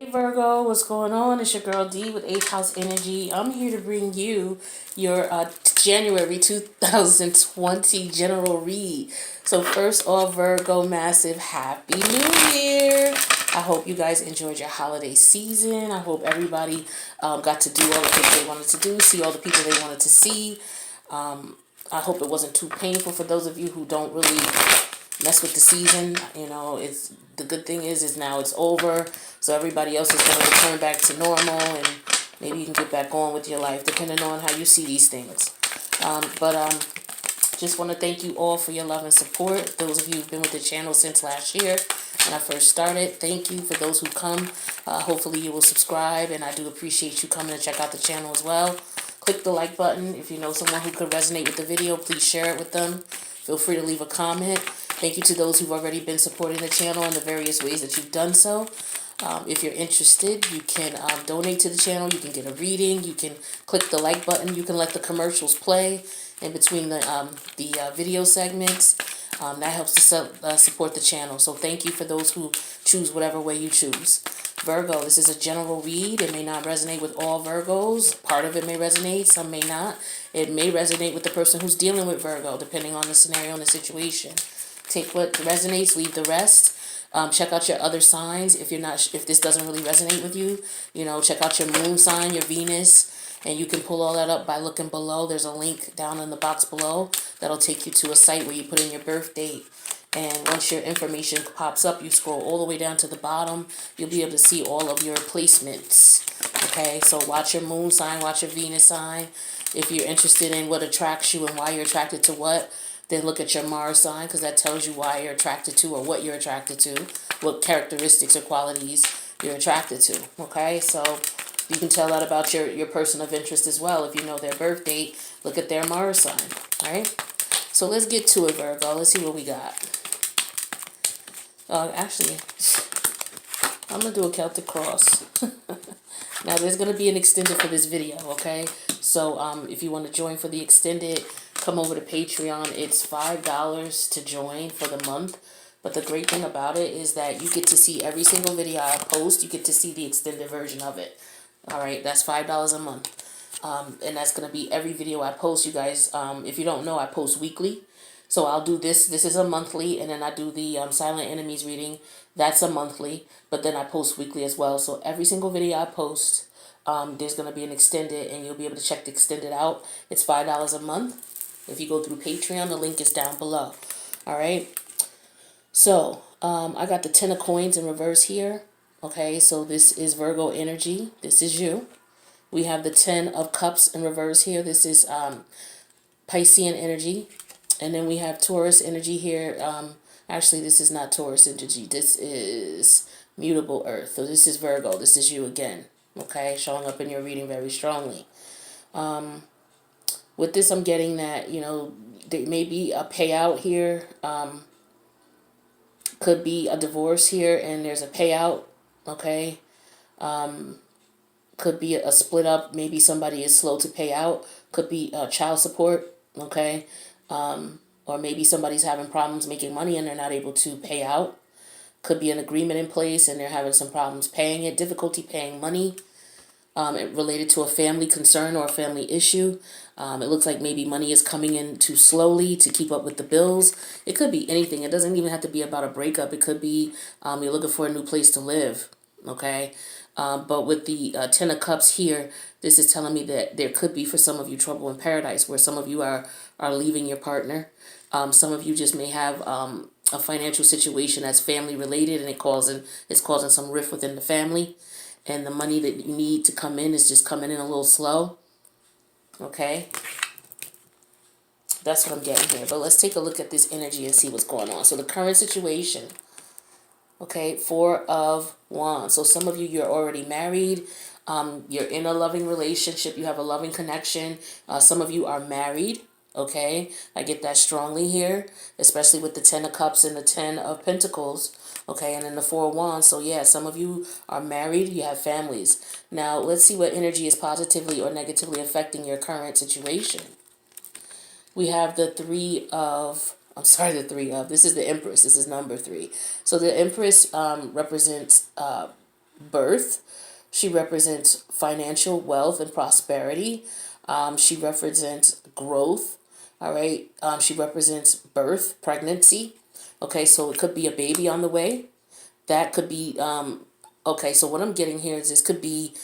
Hey Virgo, what's going on? It's your girl D with 8th House Energy. I'm here to bring you your January 2020 general read. So first off, Virgo, massive Happy New Year. I hope you guys enjoyed your holiday season. I hope everybody got to do all the things they wanted to do, see all the people they wanted to see. I hope it wasn't too painful for those of you who don't really mess with the season. You know, it's the good thing is now it's over, so everybody else is going to return back to normal, and maybe you can get back on with your life, depending on how you see these things. But just want to thank you all for your love and support. Those of you who've been with the channel since last year when I first started, thank you. For those who come, hopefully you will subscribe, and I do appreciate you coming to check out the channel as well. Click the like button. If you know someone who could resonate with the video, please share it with them. Feel free to leave a comment. Thank you to those who've already been supporting the channel in the various ways that you've done so. If you're interested, you can donate to the channel. You can get a reading. You can click the like button. You can let the commercials play in between the video segments. That helps to support the channel. So thank you for those who choose whatever way you choose. Virgo, this is a general read. It may not resonate with all Virgos. Part of it may resonate, some may not. It may resonate with the person who's dealing with Virgo, depending on the scenario and the situation. Take what resonates, leave the rest. Check out your other signs. If this doesn't really resonate with you, check out your moon sign, your Venus, and you can pull all that up by looking below. There's a link down in the box below that'll take you to a site where you put in your birth date. And once your information pops up, you scroll all the way down to the bottom. You'll be able to see all of your placements. Okay, so watch your moon sign, watch your Venus sign. If you're interested in what attracts you and why you're attracted to what, then look at your Mars sign, because that tells you why you're attracted to, or what you're attracted to, what characteristics or qualities you're attracted to. Okay, so you can tell that about your person of interest as well. If you know their birth date, look at their Mars sign. All right, so let's get to it, Virgo. Let's see what we got. Actually, I'm going to do a Celtic cross. Now, there's going to be an extended for this video, okay? So, if you want to join for the extended, come over to Patreon. It's $5 to join for the month. But the great thing about it is that you get to see every single video I post. You get to see the extended version of it. All right, that's $5 a month. And that's going to be every video I post, you guys. If you don't know, I post weekly. So I'll do this. This is a monthly, and then I do the Silent Enemies reading. That's a monthly, but then I post weekly as well. So every single video I post, there's going to be an extended, and you'll be able to check the extended out. It's $5 a month. If you go through Patreon, the link is down below. All right. So I got the 10 of coins in reverse here. Okay, so this is Virgo energy. This is you. We have the 10 of cups in reverse here. This is Piscean energy. And then we have Taurus energy here. Actually, this is not Taurus energy. This is mutable earth. So this is Virgo. This is you again. Okay, showing up in your reading very strongly. With this, I'm getting that, there may be a payout here. Could be a divorce here, and there's a payout. Okay. Could be a split up. Maybe somebody is slow to pay out. Could be child support. Okay. Or maybe somebody's having problems making money and they're not able to pay out. Could be an agreement in place and they're having some problems paying it, difficulty paying money, related to a family concern or a family issue. It looks like maybe money is coming in too slowly to keep up with the bills. It could be anything. It doesn't even have to be about a breakup. It could be you're looking for a new place to live. Okay. But with the 10 of cups here, this is telling me that there could be for some of you trouble in paradise, where some of you are leaving your partner. Some of you just may have a financial situation that's family related, and it's causing some rift within the family. And the money that you need to come in is just coming in a little slow. Okay. That's what I'm getting here. But let's take a look at this energy and see what's going on. So the current situation. Okay, 4 of Wands. So some of you, you're already married. You're in a loving relationship. You have a loving connection. Some of you are married. Okay, I get that strongly here, especially with the 10 of Cups and the 10 of Pentacles. Okay, and then the 4 of Wands. So yeah, some of you are married. You have families. Now, let's see what energy is positively or negatively affecting your current situation. We have the 3 of... the 3 of... This is the Empress. This is number 3. So the Empress represents birth. She represents financial wealth and prosperity. She represents growth. All right. She represents birth, pregnancy. Okay, so it could be a baby on the way. That could be, okay, so what I'm getting here is this could be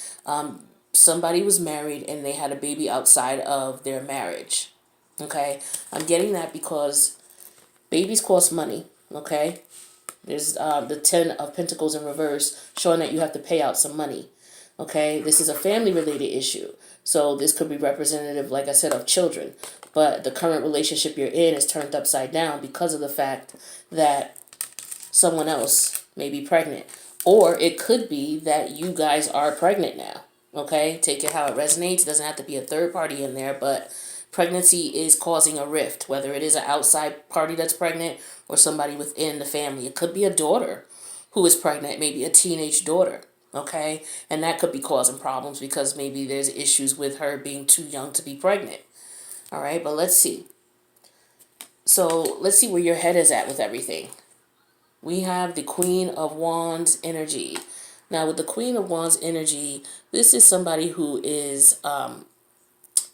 somebody was married and they had a baby outside of their marriage. Okay, I'm getting that because babies cost money. Okay, there's the 10 of Pentacles in reverse showing that you have to pay out some money. Okay, this is a family related issue. So this could be representative, like I said, of children. But the current relationship you're in is turned upside down because of the fact that someone else may be pregnant. Or it could be that you guys are pregnant now. Okay, take it how it resonates. It doesn't have to be a third party in there, but pregnancy is causing a rift, whether it is an outside party that's pregnant or somebody within the family. It could be a daughter who is pregnant, maybe a teenage daughter. Okay, and that could be causing problems because maybe there's issues with her being too young to be pregnant. All right, but let's see. So let's see where your head is at with everything. We have the Queen of Wands energy. Now, with the Queen of Wands energy, this is somebody who is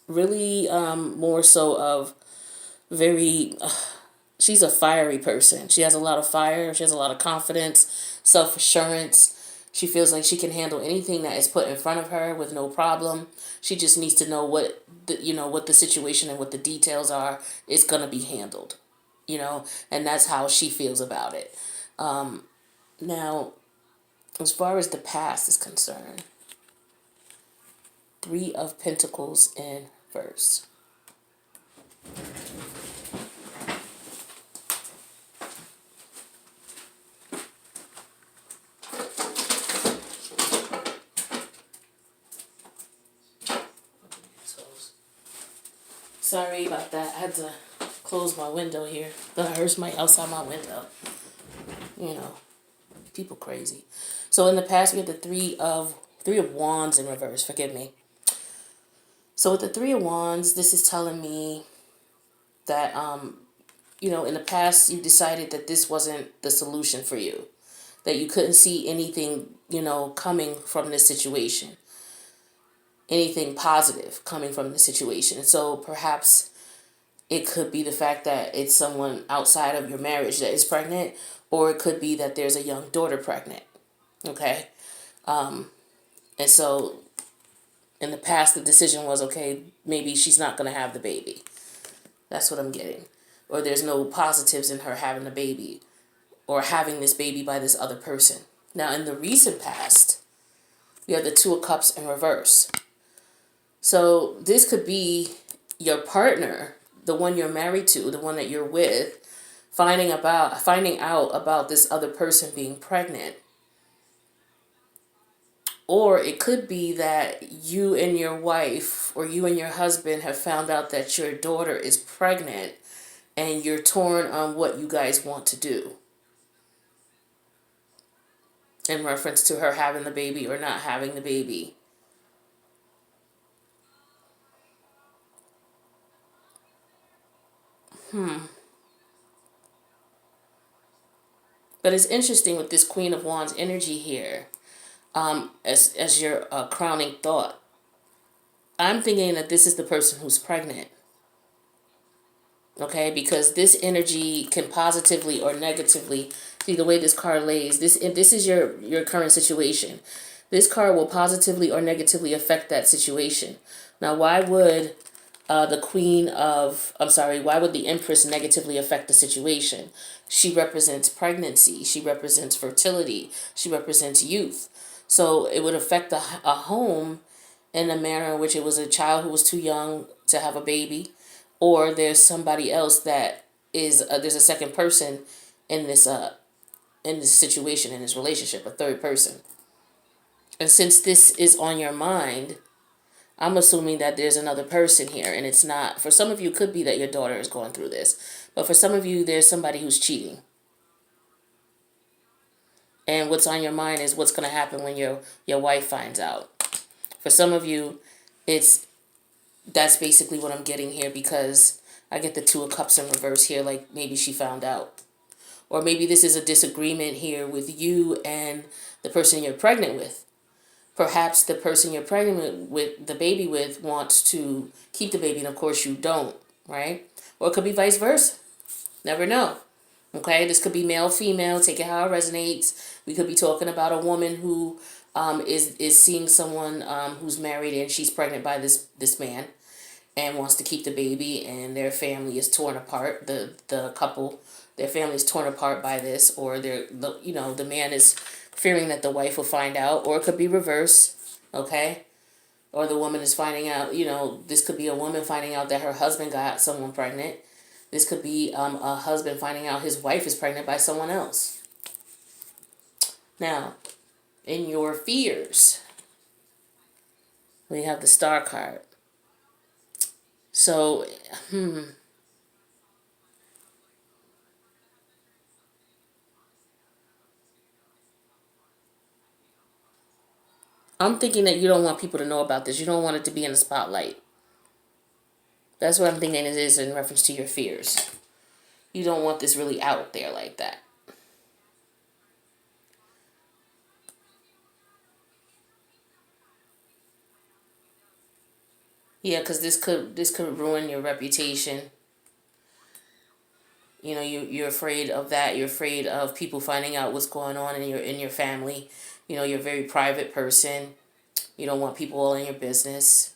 really more so of very, she's a fiery person. She has a lot of fire. She has a lot of confidence, self-assurance. She feels like she can handle anything that is put in front of her with no problem. She just needs to know what the situation and what the details are. It's going to be handled, and that's how she feels about it. Now, as far as the past is concerned, Three of Pentacles in verse. Sorry about that. I had to close my window here. The hearse might outside my window. People crazy. So in the past, we had the three of Wands in reverse. Forgive me. So with the Three of Wands, this is telling me that in the past you decided that this wasn't the solution for you, that you couldn't see anything coming from this situation, anything positive coming from the situation. So perhaps it could be the fact that it's someone outside of your marriage that is pregnant, or it could be that there's a young daughter pregnant. Okay, and so in the past the decision was, okay, maybe she's not going to have the baby. That's what I'm getting. Or there's no positives in her having a baby or having this baby by this other person. Now, in the recent past, we have the Two of Cups in reverse. So this could be your partner, the one you're married to, the one that you're with, finding out about this other person being pregnant. Or it could be that you and your wife or you and your husband have found out that your daughter is pregnant and you're torn on what you guys want to do in reference to her having the baby or not having the baby. But it's interesting with this Queen of Wands energy here, as your crowning thought. I'm thinking that this is the person who's pregnant. Okay, because this energy can positively or negatively, see the way this card lays, this is your current situation. This card will positively or negatively affect that situation. Now, why would why would the Empress negatively affect the situation? She represents pregnancy. She represents fertility. She represents youth. So it would affect a home in a manner in which it was a child who was too young to have a baby, or there's somebody else that is there's a second person in this situation, in this relationship, a third person. And since this is on your mind, I'm assuming that there's another person here, and it's not, for some of you, it could be that your daughter is going through this, but for some of you, there's somebody who's cheating. And what's on your mind is what's going to happen when your wife finds out. For some of you, that's basically what I'm getting here, because I get the Two of Cups in reverse here, like maybe she found out. Or maybe this is a disagreement here with you and the person you're pregnant with. Perhaps the person you're pregnant with the baby with wants to keep the baby, and of course you don't, right? Or it could be vice versa. Never know. Okay, this could be male, female. Take it how it resonates. We could be talking about a woman who is seeing someone who's married and she's pregnant by this man and wants to keep the baby, and their family is torn apart. The couple, their family is torn apart by this, or the man is fearing that the wife will find out, or it could be reverse. Okay, or the woman is finding out. This could be a woman finding out that her husband got someone pregnant. This could be a husband finding out his wife is pregnant by someone else. Now, in your fears, we have the Star card. So, I'm thinking that you don't want people to know about this. You don't want it to be in the spotlight. That's what I'm thinking it is in reference to your fears. You don't want this really out there like that. Yeah, because this could ruin your reputation. You're afraid of that. You're afraid of people finding out what's going on in your family. You're a very private person. You don't want people all in your business.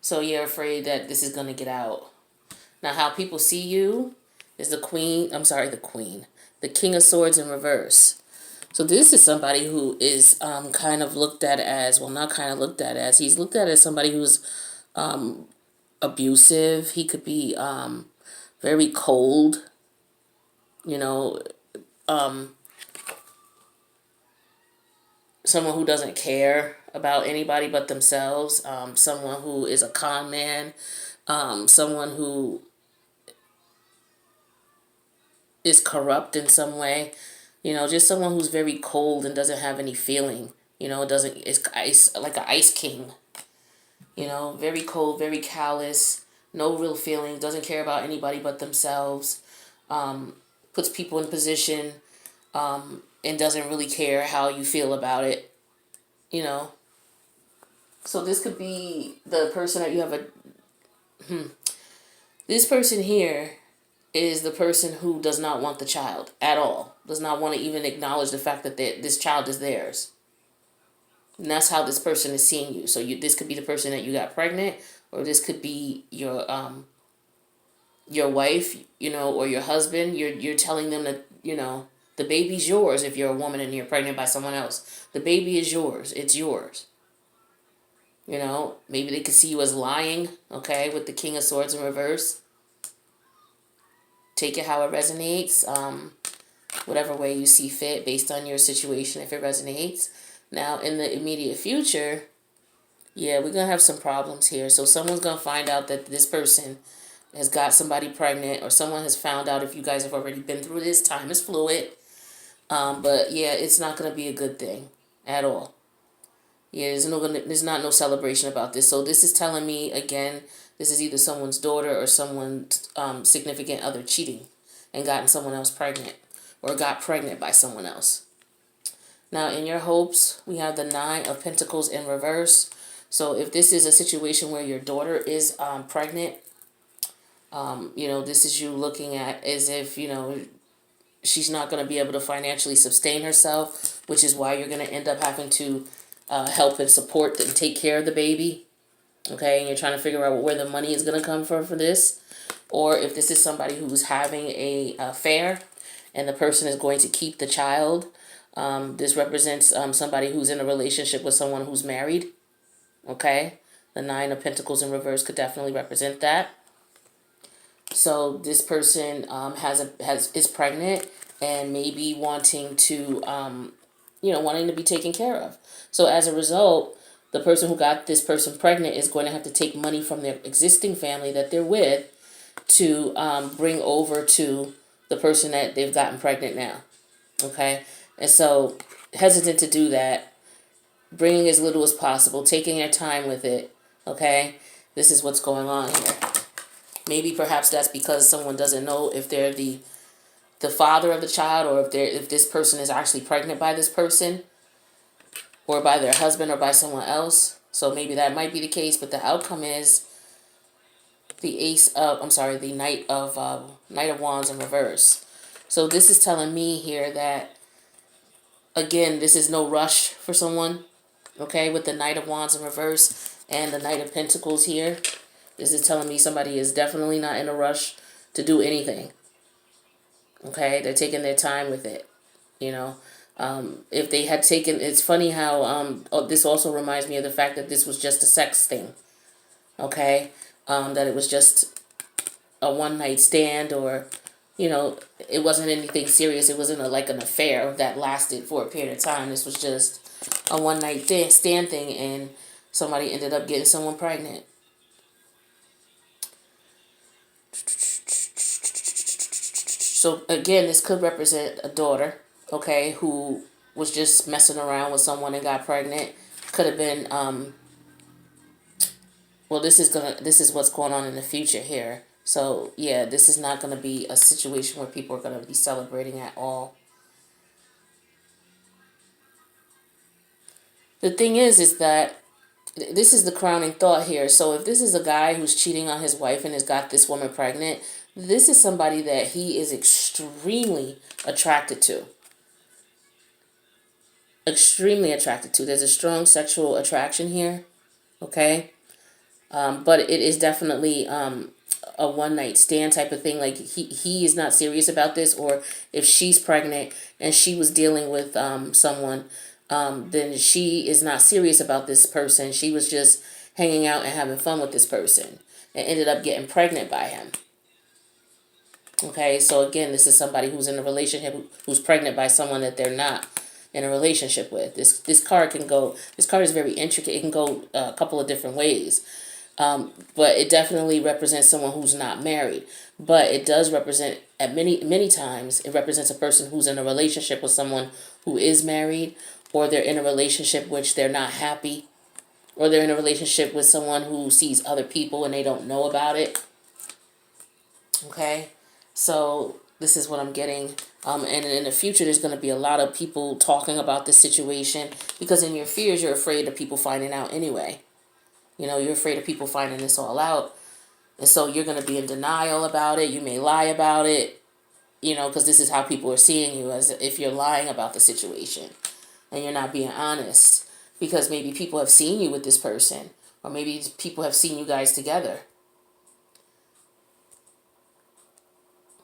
So you're afraid that this is going to get out. Now, how people see you is the queen. I'm sorry, the queen. The king of swords in reverse. So this is somebody who is kind of looked at as, well, not kind of looked at as, he's looked at as somebody who's abusive. He could be very cold, you know, someone who doesn't care about anybody but themselves, someone who is a con man, someone who is corrupt in some way, just someone who's very cold and doesn't have any feeling, doesn't, it's ice, like an ice king, very cold, very callous, no real feelings, doesn't care about anybody but themselves, puts people in position, and doesn't really care how you feel about it, you know. So this could be the person that you have this person here is the person who does not want the child at all, does not want to even acknowledge the fact that this child is theirs. And that's how this person is seeing you. So this could be the person that you got pregnant, or this could be your wife, or your husband. You're telling them that, the baby's yours if you're a woman and you're pregnant by someone else. The baby is yours. It's yours. Maybe they could see you as lying, okay, with the King of Swords in reverse. Take it how it resonates, whatever way you see fit based on your situation, if it resonates. Now, in the immediate future, yeah, we're going to have some problems here. So someone's going to find out that this person has got somebody pregnant, or someone has found out, if you guys have already been through this. Time is fluid. But yeah, it's not going to be a good thing at all. Yeah, there's not no celebration about this. So this is telling me, again, this is either someone's daughter or someone's significant other cheating and gotten someone else pregnant, or got pregnant by someone else. Now, in your hopes, we have the Nine of Pentacles in reverse. So if this is a situation where your daughter is pregnant, this is you looking at as if, she's not going to be able to financially sustain herself, which is why you're going to end up having to help and support and take care of the baby. Okay, and you're trying to figure out where the money is going to come from for this. Or if this is somebody who's having a affair and the person is going to keep the child. This represents somebody who's in a relationship with someone who's married. Okay, the Nine of Pentacles in reverse could definitely represent that. So this person is pregnant and maybe wanting to wanting to be taken care of. So as a result, the person who got this person pregnant is going to have to take money from their existing family that they're with to bring over to the person that they've gotten pregnant now. Okay, and so hesitant to do that, bringing as little as possible, taking their time with it. Okay, this is what's going on here. Maybe perhaps that's because someone doesn't know if they're the the father of the child, or if this person is actually pregnant by this person, or by their husband, or by someone else. So maybe that might be the case, but the outcome is the Knight of Wands in reverse. So this is telling me here that, again, this is no rush for someone, okay, with the Knight of Wands in reverse and the Knight of Pentacles here. This is telling me somebody is definitely not in a rush to do anything, okay? They're taking their time with it, you know. If they had taken, it's funny how this also reminds me of the fact that this was just a sex thing, okay? That it was just a one night stand, or, you know, it wasn't anything serious. It wasn't like an affair that lasted for a period of time. This was just a one night stand thing, and somebody ended up getting someone pregnant. So again, this could represent a daughter, okay, who was just messing around with someone and got pregnant. Could have been well, this is what's going on in the future here. So yeah, this is not gonna be a situation where people are gonna be celebrating at all. The thing is that this is the crowning thought here. So if this is a guy who's cheating on his wife and has got this woman pregnant, this is somebody that he is extremely attracted to. Extremely attracted to. There's a strong sexual attraction here, okay? But it is definitely a one night stand type of thing. Like he is not serious about this, or if she's pregnant and she was dealing with someone, then she is not serious about this person. She was just hanging out and having fun with this person and ended up getting pregnant by him. Okay, so again, this is somebody who's in a relationship who's pregnant by someone that they're not in a relationship with. This card can go. This card is very intricate. It can go a couple of different ways. But it definitely represents someone who's not married. But it does represent, at many times, it represents a person who's in a relationship with someone who is married, or they're in a relationship which they're not happy, or they're in a relationship with someone who sees other people and they don't know about it. Okay, so this is what I'm getting. And in the future, there's going to be a lot of people talking about this situation, because in your fears, you're afraid of people finding out anyway. You know, you're afraid of people finding this all out. And so you're going to be in denial about it. You may lie about it, you know, because this is how people are seeing you, as if you're lying about the situation and you're not being honest, because maybe people have seen you with this person, or maybe people have seen you guys together.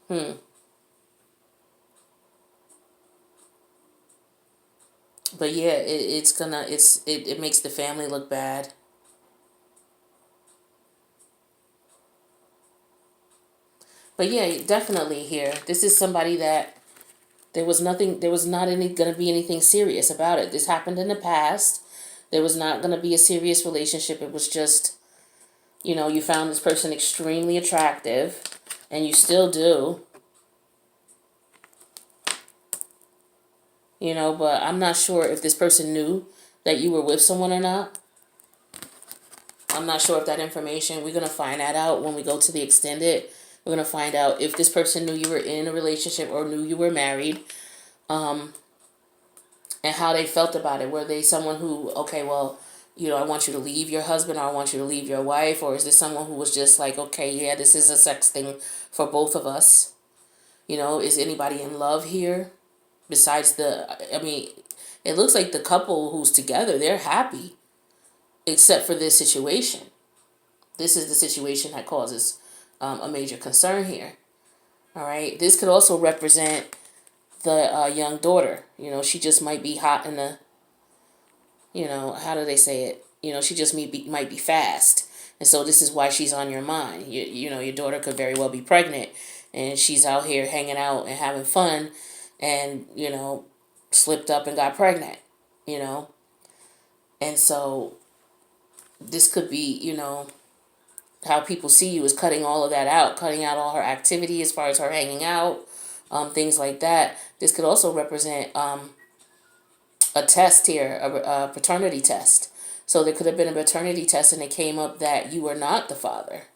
But yeah, it makes the family look bad. But yeah, definitely here. This is somebody that there was not any going to be anything serious about it. This happened in the past. There was not going to be a serious relationship. It was just, you know, you found this person extremely attractive, and you still do, you know, but I'm not sure if this person knew that you were with someone or not. I'm not sure if that information, we're going to find that out when we go to the extended. We're going to find out if this person knew you were in a relationship or knew you were married, and how they felt about it. Were they someone who, okay, well, you know, I want you to leave your husband, or I want you to leave your wife? Or is this someone who was just like, okay, yeah, this is a sex thing for both of us? You know, is anybody in love here? Besides I mean, it looks like the couple who's together, they're happy, except for this situation. This is the situation that causes a major concern here. All right. This could also represent the young daughter. You know, she just might be hot in the, you know, how do they say it? You know, she just might be fast. And so this is why she's on your mind. You know, your daughter could very well be pregnant, and she's out here hanging out and having fun, and, you know, slipped up and got pregnant, you know. And so this could be, you know, how people see you is cutting all of that out, cutting out all her activity as far as her hanging out, things like that. This could also represent a test here, a paternity test. So there could have been a paternity test, and it came up that you were not the father.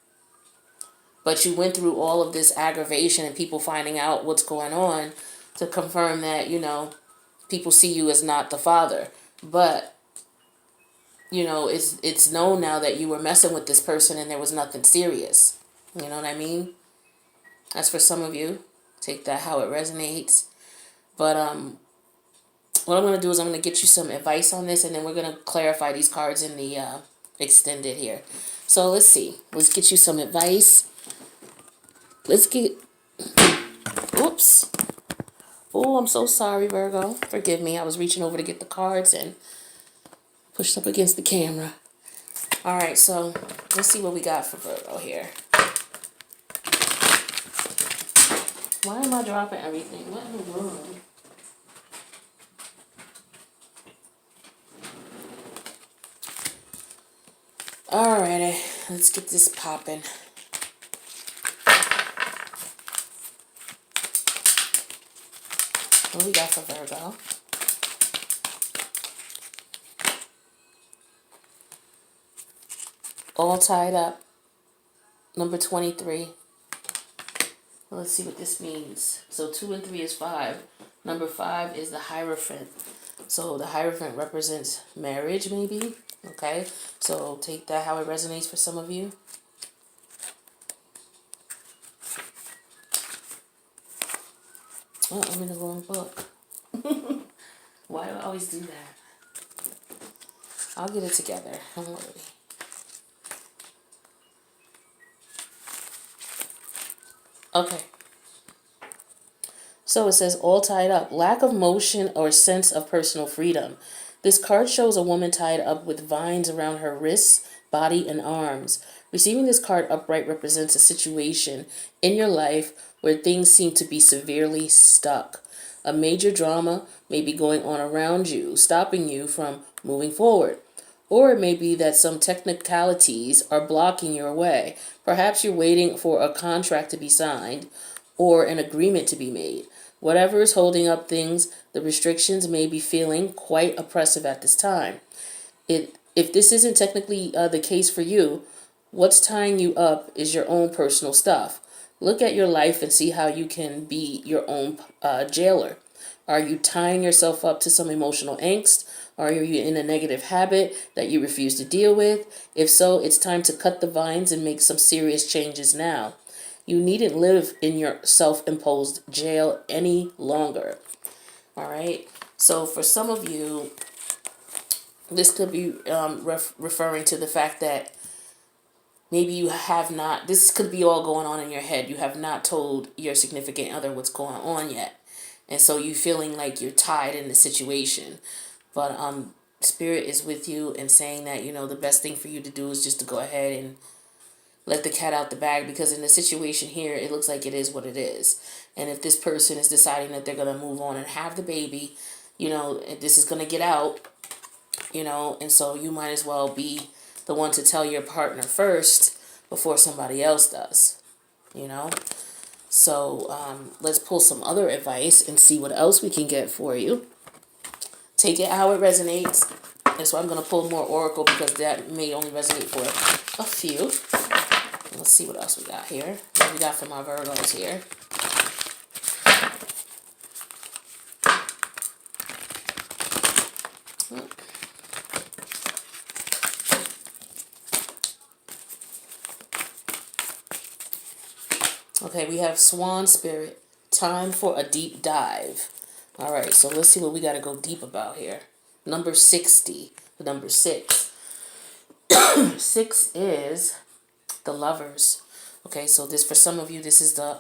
But you went through all of this aggravation and people finding out what's going on to confirm that, people see you as not the father. But, it's known now that you were messing with this person and there was nothing serious. You know what I mean? That's for some of you. Take that how it resonates. But what I'm going to do is I'm going to get you some advice on this, and then we're going to clarify these cards in the extended here. So let's see. Let's get you some advice. Let's get... Oops. Oh, I'm so sorry, Virgo. Forgive me. I was reaching over to get the cards and pushed up against the camera. All right, so let's see what we got for Virgo here. Why am I dropping everything? What in the world? Alrighty, let's get this popping. What we got for Virgo? All tied up. Number 23. Well, let's see what this means. So 2 and 3 is 5. Number 5 is the Hierophant. So the Hierophant represents marriage, maybe. Okay, so take that how it resonates for some of you. Oh, I'm in the wrong book. Why do I always do that? I'll get it together. Don't worry. Okay. So it says all tied up. Lack of motion or sense of personal freedom. This card shows a woman tied up with vines around her wrists, body, and arms. Receiving this card upright represents a situation in your life where things seem to be severely stuck. A major drama may be going on around you, stopping you from moving forward. Or it may be that some technicalities are blocking your way. Perhaps you're waiting for a contract to be signed or an agreement to be made. Whatever is holding up things, the restrictions may be feeling quite oppressive at this time. If this isn't technically the case for you, what's tying you up is your own personal stuff. Look at your life and see how you can be your own jailer. Are you tying yourself up to some emotional angst? Are you in a negative habit that you refuse to deal with? If so, it's time to cut the vines and make some serious changes now. You needn't live in your self-imposed jail any longer. All right? So for some of you, this could be referring to the fact that maybe you have not, this could be all going on in your head. You have not told your significant other what's going on yet. And so you feeling like you're tied in the situation. But Spirit is with you and saying that, the best thing for you to do is just to go ahead and let the cat out the bag, because in the situation here, it looks like it is what it is. And if this person is deciding that they're going to move on and have the baby, this is going to get out, and so you might as well be the one to tell your partner first before somebody else does, So let's pull some other advice and see what else we can get for you. Take it how it resonates. And so I'm going to pull more Oracle because that may only resonate for a few. Let's see what else we got here. What we got from our Virgos here. Okay, we have Swan Spirit. Time for a deep dive. All right, so let's see what we got to go deep about here. Number 60. The number 6. 6 is the Lovers. Okay, so this, for some of you, this is the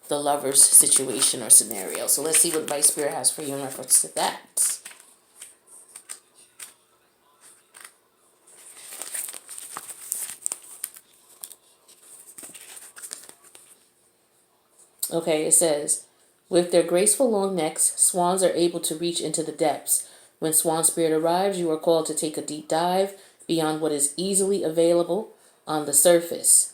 Lovers situation or scenario. So let's see what Vice Spirit has for you in reference to that. Okay, it says, with their graceful long necks, swans are able to reach into the depths. When Swan Spirit arrives, you are called to take a deep dive beyond what is easily available on the surface.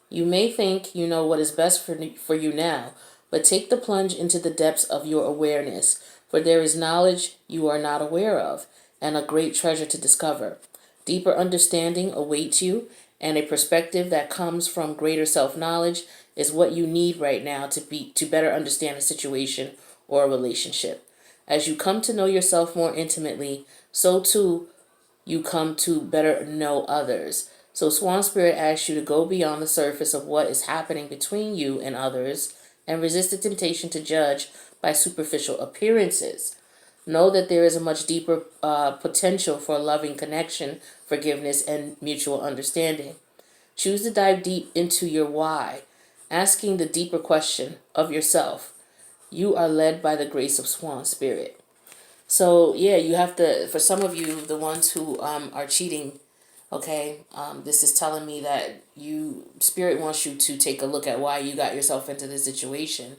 You may think you know what is best for you now, but take the plunge into the depths of your awareness, for there is knowledge you are not aware of, and a great treasure to discover. Deeper understanding awaits you, and a perspective that comes from greater self-knowledge is what you need right now to better understand a situation or a relationship. As you come to know yourself more intimately, so too you come to better know others. So Swan Spirit asks you to go beyond the surface of what is happening between you and others and resist the temptation to judge by superficial appearances. Know that there is a much deeper potential for loving connection, forgiveness, and mutual understanding. Choose to dive deep into your why, asking the deeper question of yourself. You are led by the grace of Swan Spirit. So yeah, you have to. For some of you, the ones who are cheating, okay, this is telling me that Spirit wants you to take a look at why you got yourself into this situation.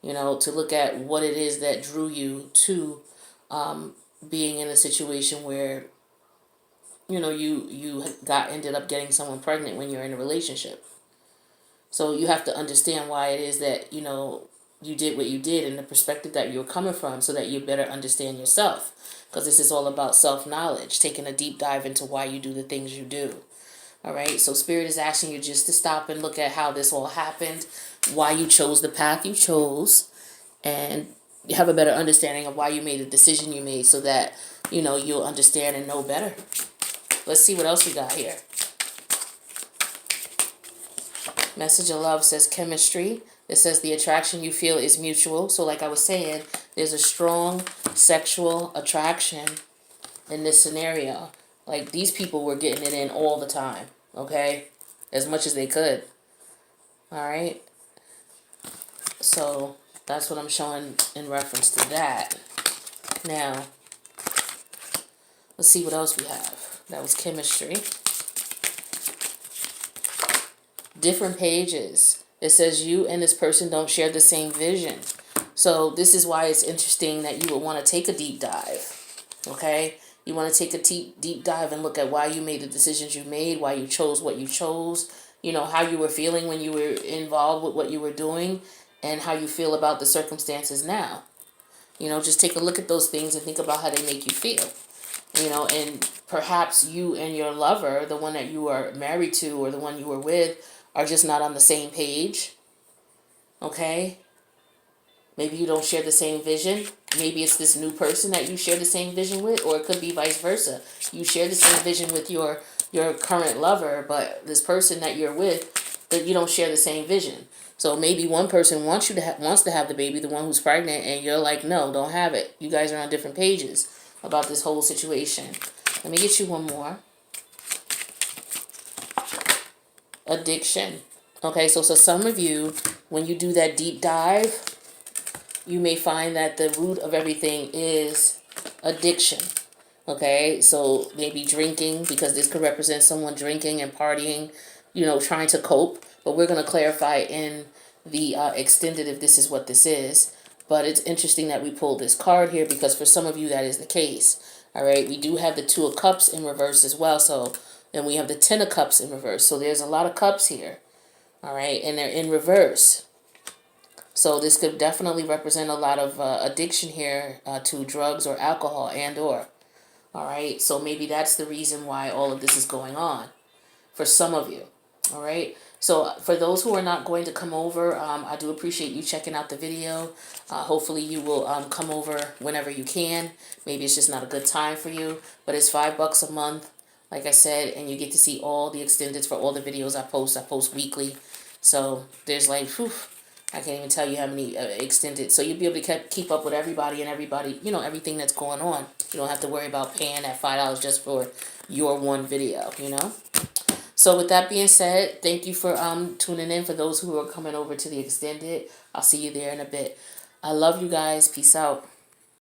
To look at what it is that drew you to being in a situation where you ended up getting someone pregnant when you're in a relationship. So you have to understand why it is that you did what you did and the perspective that you're coming from, so that you better understand yourself. Because this is all about self-knowledge, taking a deep dive into why you do the things you do. All right, so Spirit is asking you just to stop and look at how this all happened, why you chose the path you chose, and you have a better understanding of why you made the decision you made, so that you'll understand and know better. Let's see what else we got here. Message of love says chemistry. It says the attraction you feel is mutual. So like I was saying, there's a strong sexual attraction in this scenario. Like, these people were getting it in all the time, okay? As much as they could. All right? So that's what I'm showing in reference to that. Now, let's see what else we have. That was chemistry. Different pages. It says you and this person don't share the same vision. So this is why it's interesting that you would want to take a deep dive. Okay? You want to take a deep dive and look at why you made the decisions you made, why you chose what you chose, how you were feeling when you were involved with what you were doing, and how you feel about the circumstances now. Just take a look at those things and think about how they make you feel. And perhaps you and your lover, the one that you are married to or the one you were with, are just not on the same page. Okay? Maybe you don't share the same vision. Maybe it's this new person that you share the same vision with, or it could be vice versa. You share the same vision with your current lover, but this person that you're with, that you don't share the same vision. So maybe one person wants to have the baby, the one who's pregnant, and you're like, no, don't have it. You guys are on different pages about this whole situation. Let me get you one more. Addiction. Okay, so some of you, when you do that deep dive, you may find that the root of everything is addiction. Okay, so maybe drinking, because this could represent someone drinking and partying, trying to cope. But we're going to clarify in the extended if this is what this is. But it's interesting that we pulled this card here, because for some of you that is the case. All right, we do have the Two of Cups in reverse as well. So, and we have the Ten of Cups in reverse. So there's a lot of cups here. All right, and they're in reverse. So this could definitely represent a lot of addiction here to drugs or alcohol and or. All right, so maybe that's the reason why all of this is going on for some of you. All right, so for those who are not going to come over, I do appreciate you checking out the video. Hopefully you will come over whenever you can. Maybe it's just not a good time for you, but it's $5 a month, like I said, and you get to see all the extendeds for all the videos I post. I post weekly. So there's like, I can't even tell you how many extended. So you'll be able to keep up with everybody and everything that's going on. You don't have to worry about paying that $5 just for your one video, So with that being said, thank you for tuning in. For those who are coming over to the extended, I'll see you there in a bit. I love you guys. Peace out.